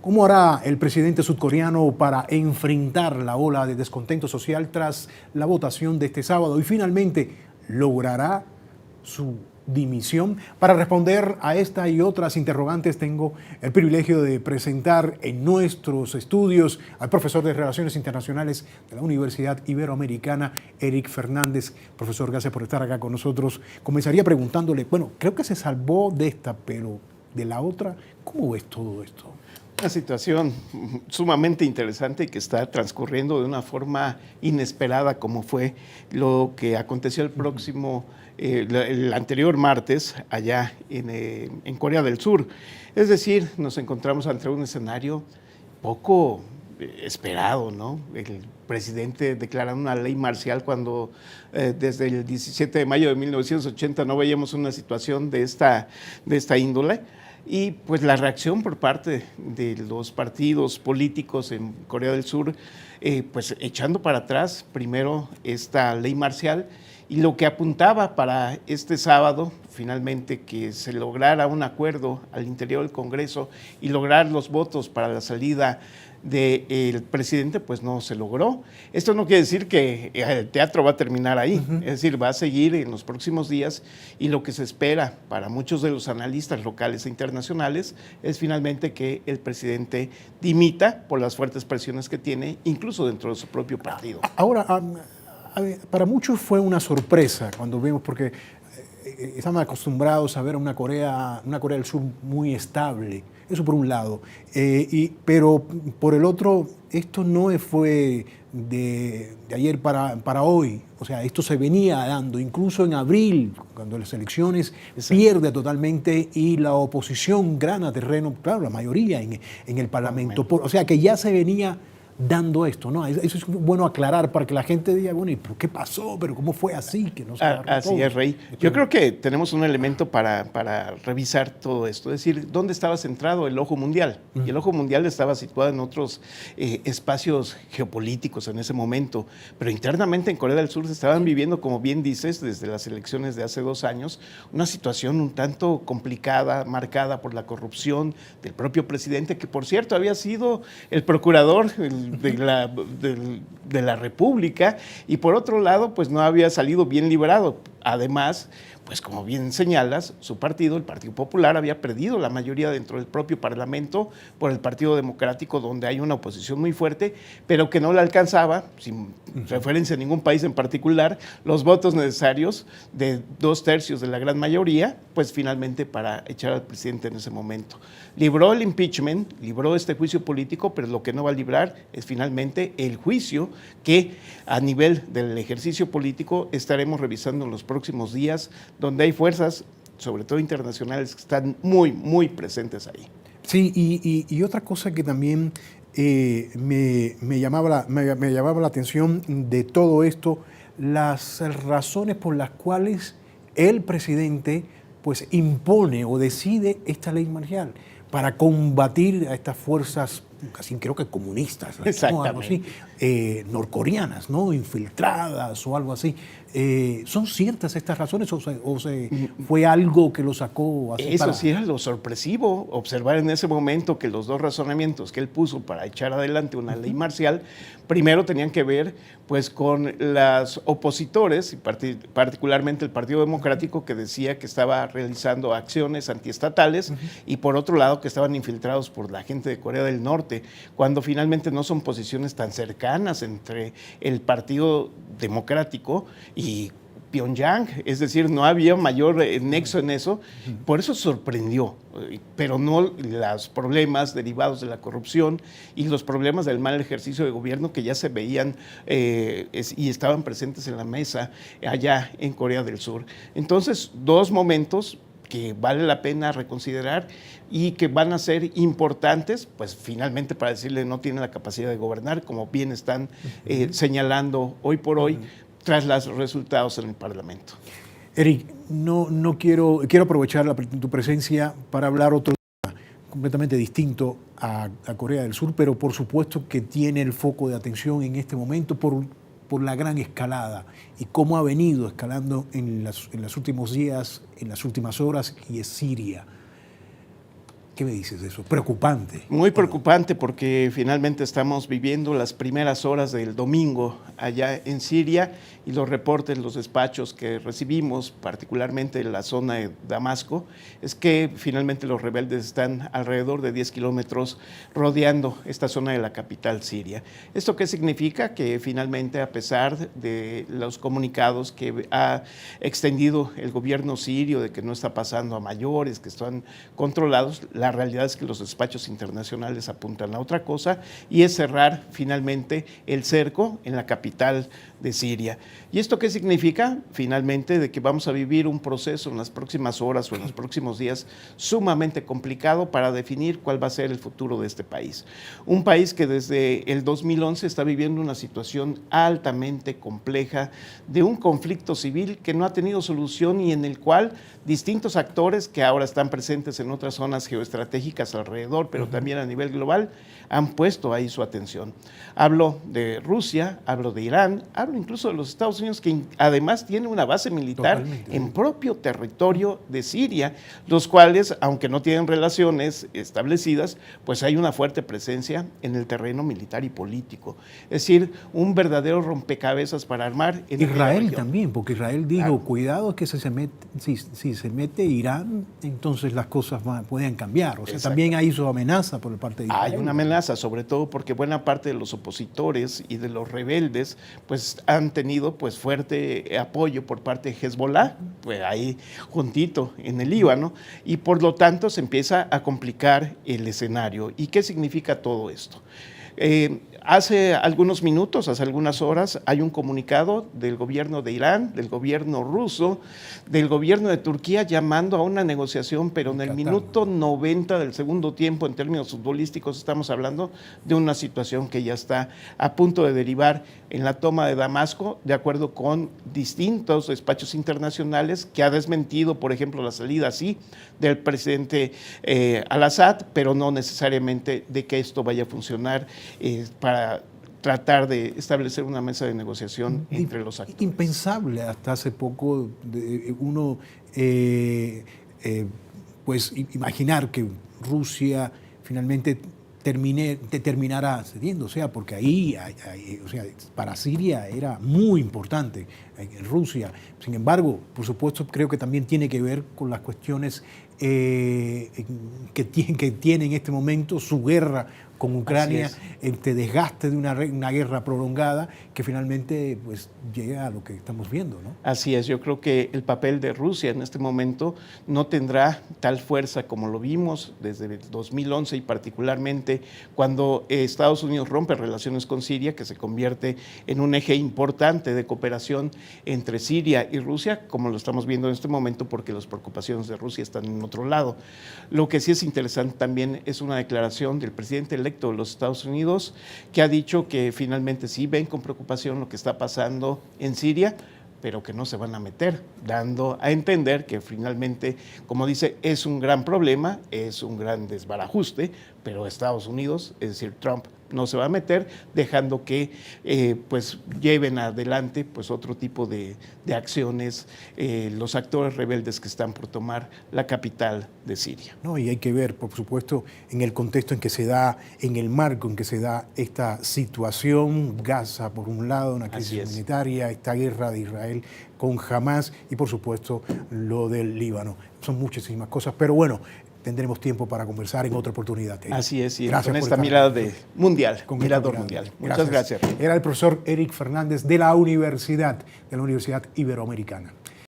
¿Cómo hará el presidente surcoreano para enfrentar la ola de descontento social tras la votación de este sábado? Y finalmente, ¿logrará su dimisión? Para responder a esta y otras interrogantes, tengo el privilegio de presentar en nuestros estudios al profesor de Relaciones Internacionales de la Universidad Iberoamericana, Eric Fernández. Profesor, gracias por estar acá con nosotros. Comenzaría preguntándole, bueno, creo que se salvó de esta, pero de la otra, ¿cómo ves todo esto? Una situación sumamente interesante que está transcurriendo de una forma inesperada, como fue lo que aconteció el anterior martes allá en Corea del Sur. Es decir, nos encontramos ante un escenario poco esperado, ¿no? El presidente declara una ley marcial cuando desde el 17 de mayo de 1980 no veíamos una situación de esta índole. Y pues la reacción por parte de los partidos políticos en Corea del Sur, pues echando para atrás primero esta ley marcial y lo que apuntaba para este sábado, finalmente que se lograra un acuerdo al interior del Congreso y lograr los votos para la salida del presidente, pues no se logró. Esto no quiere decir que el teatro va a terminar ahí, es decir, va a seguir en los próximos días y lo que se espera para muchos de los analistas locales e internacionales es finalmente que el presidente dimita por las fuertes presiones que tiene, incluso dentro de su propio partido. Ahora, para muchos fue una sorpresa cuando vemos, porque estamos acostumbrados a ver una Corea del Sur muy estable, eso por un lado, pero por el otro, esto no fue de ayer para hoy, o sea, esto se venía dando, incluso en abril, cuando las elecciones pierde totalmente y la oposición gana terreno, claro, la mayoría en el Parlamento, o sea, que ya se venía dando esto, ¿no? Eso es bueno aclarar para que la gente diga, bueno, ¿y por qué pasó? ¿Pero cómo fue así? Que no se así es, Rey. Yo creo que tenemos un elemento para revisar todo esto, es decir, ¿dónde estaba centrado el ojo mundial? Y el ojo mundial estaba situado en otros espacios geopolíticos en ese momento, pero internamente en Corea del Sur se estaban viviendo, como bien dices, desde las elecciones de hace 2 años, una situación un tanto complicada, marcada por la corrupción del propio presidente, que por cierto había sido el procurador de la República y por otro lado pues no había salido bien librado. Además, pues como bien señalas, su partido, el Partido Popular, había perdido la mayoría dentro del propio Parlamento por el Partido Democrático, donde hay una oposición muy fuerte, pero que no le alcanzaba, sin referencia a ningún país en particular, los votos necesarios de 2/3 de la gran mayoría, pues finalmente para echar al presidente en ese momento. Libró el impeachment, libró este juicio político, pero lo que no va a librar es finalmente el juicio que a nivel del ejercicio político estaremos revisando en los próximos días, donde hay fuerzas, sobre todo internacionales, que están muy, muy presentes ahí. Sí, y otra cosa que también me llamaba la atención de todo esto, las razones por las cuales el presidente pues impone o decide esta ley marcial para combatir a estas fuerzas, casi creo que comunistas, ¿no? Algo así, norcoreanas, ¿no? Infiltradas o algo así. ¿Son ciertas estas razones o fue algo que lo sacó así? Eso sí era lo sorpresivo, observar en ese momento que los dos razonamientos que él puso para echar adelante una ley marcial, primero tenían que ver pues con los opositores, y particularmente el Partido Democrático, que decía que estaba realizando acciones antiestatales, y por otro lado que estaban infiltrados por la gente de Corea del Norte, cuando finalmente no son posiciones tan cercanas entre el Partido Democrático y Pyongyang, es decir, no había mayor nexo en eso, por eso sorprendió, pero no los problemas derivados de la corrupción y los problemas del mal ejercicio de gobierno que ya se veían y estaban presentes en la mesa allá en Corea del Sur. Entonces, 2 momentos que vale la pena reconsiderar y que van a ser importantes, pues finalmente para decirle no tiene la capacidad de gobernar, como bien están señalando hoy por hoy, tras los resultados en el Parlamento. Eric, quiero aprovechar tu presencia para hablar otro tema completamente distinto a Corea del Sur, pero por supuesto que tiene el foco de atención en este momento por la gran escalada y cómo ha venido escalando en los últimos días, en las últimas horas, y es Siria. ¿Qué me dices de eso? Preocupante. Muy preocupante porque finalmente estamos viviendo las primeras horas del domingo allá en Siria y los reportes, los despachos que recibimos, particularmente en la zona de Damasco, es que finalmente los rebeldes están alrededor de 10 kilómetros rodeando esta zona de la capital siria. ¿Esto qué significa? Que finalmente, a pesar de los comunicados que ha extendido el gobierno sirio de que no está pasando a mayores, que están controlados, la realidad es que los despachos internacionales apuntan a otra cosa y es cerrar finalmente el cerco en la capital de Siria. ¿Y esto qué significa? Finalmente de que vamos a vivir un proceso en las próximas horas o en los próximos días sumamente complicado para definir cuál va a ser el futuro de este país. Un país que desde el 2011 está viviendo una situación altamente compleja de un conflicto civil que no ha tenido solución y en el cual distintos actores que ahora están presentes en otras zonas geoestratégicas alrededor, pero también a nivel global, han puesto ahí su atención. Hablo de Rusia, hablo de Irán, hablo incluso de los Estados Unidos, que además tiene una base militar en propio territorio de Siria, los cuales, aunque no tienen relaciones establecidas, pues hay una fuerte presencia en el terreno militar y político. Es decir, un verdadero rompecabezas para armar en Israel también, porque Israel dijo, cuidado que si se mete Irán, entonces las cosas pueden cambiar. O sea, también hay su amenaza por parte de Israel. Hay una amenaza, sobre todo porque buena parte de los opositores y de los rebeldes pues han tenido pues fuerte apoyo por parte de Hezbollah, pues ahí juntito en el Líbano, y por lo tanto se empieza a complicar el escenario. ¿Y qué significa todo esto? Hace algunos minutos, hace algunas horas, hay un comunicado del gobierno de Irán, del gobierno ruso, del gobierno de Turquía llamando a una negociación, pero en el minuto 90 del segundo tiempo, en términos futbolísticos, estamos hablando de una situación que ya está a punto de derivar en la toma de Damasco, de acuerdo con distintos despachos internacionales, que ha desmentido, por ejemplo, la salida así del presidente al-Assad, pero no necesariamente de que esto vaya a funcionar para tratar de establecer una mesa de negociación entre los actores. Impensable hasta hace poco uno pues imaginar que Rusia finalmente terminara cediendo, o sea, porque ahí, o sea, para Siria era muy importante Rusia. Sin embargo, por supuesto, creo que también tiene que ver con las cuestiones que tiene en este momento su guerra con Ucrania, este desgaste de una guerra prolongada que finalmente pues llega a lo que estamos viendo, ¿no? Así es, yo creo que el papel de Rusia en este momento no tendrá tal fuerza como lo vimos desde el 2011 y particularmente cuando Estados Unidos rompe relaciones con Siria, que se convierte en un eje importante de cooperación entre Siria y Rusia, como lo estamos viendo en este momento, porque las preocupaciones de Rusia están en otro lado. Lo que sí es interesante también es una declaración del presidente electo de los Estados Unidos, que ha dicho que finalmente sí ven con preocupación lo que está pasando en Siria, pero que no se van a meter, dando a entender que finalmente, como dice, es un gran problema, es un gran desbarajuste, pero Estados Unidos, es decir, Trump, no se va a meter, dejando que pues lleven adelante pues otro tipo de acciones los actores rebeldes que están por tomar la capital de Siria. No, y hay que ver, por supuesto, en el contexto en que se da, en el marco en que se da esta situación, Gaza por un lado, una crisis humanitaria, esta guerra de Israel con Hamás y por supuesto lo del Líbano. Son muchísimas cosas, pero bueno, tendremos tiempo para conversar en otra oportunidad. Así es, y gracias con esta mirada de mundial, con mirador mundial. Muchas gracias. Era el profesor Eric Fernández de la Universidad Iberoamericana.